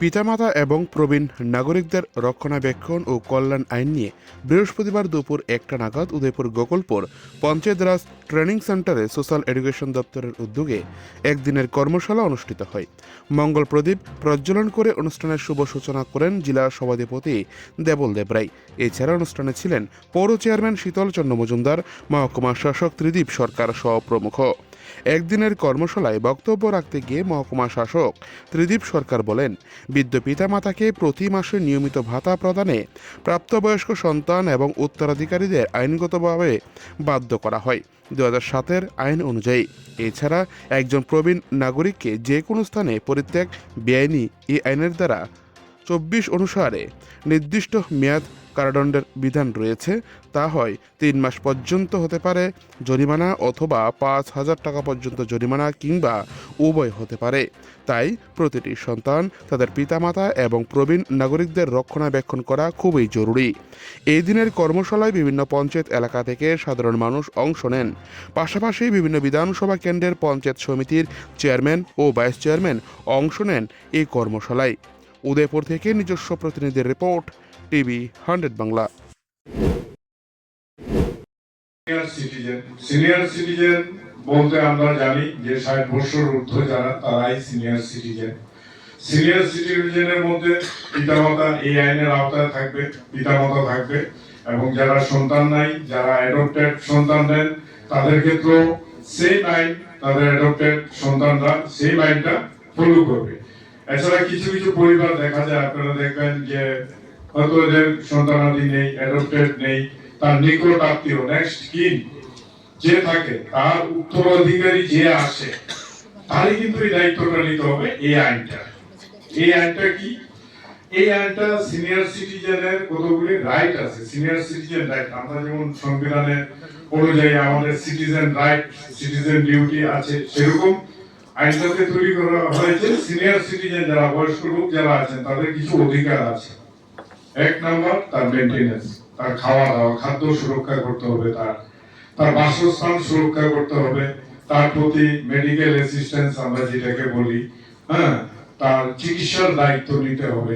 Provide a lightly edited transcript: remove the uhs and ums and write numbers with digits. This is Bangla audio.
পিতামাতা এবং প্রবীণ নাগরিকদের রক্ষণাবেক্ষণ ও কল্যাণ আইন নিয়ে বৃহস্পতিবার দুপুর 1টা নাগাদ উদয়পুর গোকুলপুর পঞ্চায়েত রাজ ট্রেনিং সেন্টারে সোশ্যাল এডুকেশন দপ্তরের উদ্যোগে একদিনের কর্মশালা অনুষ্ঠিত হয়। মঙ্গল প্রদীপ প্রজ্বলন করে অনুষ্ঠানের শুভ সূচনা করেন জেলা সভাধিপতি দেবল দেবরাই। এছাড়া অনুষ্ঠানে ছিলেন পৌর চেয়ারম্যান শীতল চন্দ্র মজুমদার, মহকুমা শাসক ত্রিদীপ সরকার সহ প্রমুখ। একদিনের কর্মশালায় বক্তব্য রাখতে গিয়ে মহকুমা শাসক ত্রিদীপ সরকার বলেন, বৃদ্ধ পিতামাতাকে প্রতি মাসে নিয়মিত ভাতা প্রদানে প্রাপ্তবয়স্ক সন্তান এবং উত্তরাধিকারীদের আইনগতভাবে বাধ্য করা হয় 2007-এর আইন অনুযায়ী। এছাড়া একজন প্রবীণ নাগরিককে যে কোনো স্থানে পরিত্যাগ বেআইনি এই আইনের দ্বারা 24 অনুসারে নির্দিষ্ট মেয়াদ কারাদণ্ডের বিধান রয়েছে। তা হয় 3 মাস পর্যন্ত হতে পারে জরিমানা অথবা 5,000 টাকা পর্যন্ত জরিমানা কিংবা উভয় হতে পারে। তাই প্রতিটি সন্তান, তাদের পিতামাতা এবং প্রবীণ নাগরিকদের রক্ষণাবেক্ষণ করা খুবই জরুরি। এই দিনের কর্মশালায় বিভিন্ন পঞ্চায়েত এলাকা থেকে সাধারণ মানুষ অংশ নেন। পাশাপাশি বিভিন্ন বিধানসভা কেন্দ্রের পঞ্চায়েত সমিতির চেয়ারম্যান ও ভাইস চেয়ারম্যান অংশ নেন এই কর্মশালায়। উদয়পুর থেকে নিজস্ব প্রতিনিধির report, TV 100 Bangla. Senior citizen বলতে আমরা জানি যে 60 বছর ঊর্ধ্ব যারা, তারাই সিনিয়র সিটিজেন। সিনিয়র সিটিজেনের মধ্যে পিতামাতা এই আইনের আওতায় থাকবে, পিতামাতা থাকবে, এবং যারা সন্তান নাই, যারা অ্যাডপ্টেড সন্তান নেন, তাদের ক্ষেত্রেও সেম আইন, তাদের অ্যাডপ্টেড সন্তানরা সেম আইনটা ফলো করবে। এছাড়া কিছু কিছু পরিবার দেখা যায়, আপনারা দেখবেন যে হয়তো এদের সন্তানাদি নেই, অ্যাডপ্টেড নেই, তার নিকট আত্মীয় নেক্সট কিন যে থাকে, তার উত্তরাধিকারী যে আসে, তারই কিন্তু এই দায়িত্বটা নিতে হবে। এই আইনটা কি? এই আইনটা সিনিয়র সিটিজেনের কতগুলি রাইট আছে। সিনিয়র সিটিজেন রাইট, আমরা যেমন সংবিধানের অনুযায়ী আমাদের সিটিজেন রাইট, সিটিজেন ডিউটি আছে, সেরকম আইনটাকে তৈরি করা হয়েছে। সিনিয়র সিটিজেন যারা, বয়স্ক লোক যারা আছেন, তাদের কিছু অধিকার আছে। 1 নাম্বার তার মেইনটেনেন্স, তার খাওয়া দাওয়া, খাদ্য সুরক্ষা করতে হবে, তার বাসস্থান সুরক্ষা করতে হবে, তার প্রতি মেডিকেল অ্যাসিস্ট্যান্স আমরা যেটাকে বলি, তার চিকিৎসার দায়িত্ব নিতে হবে।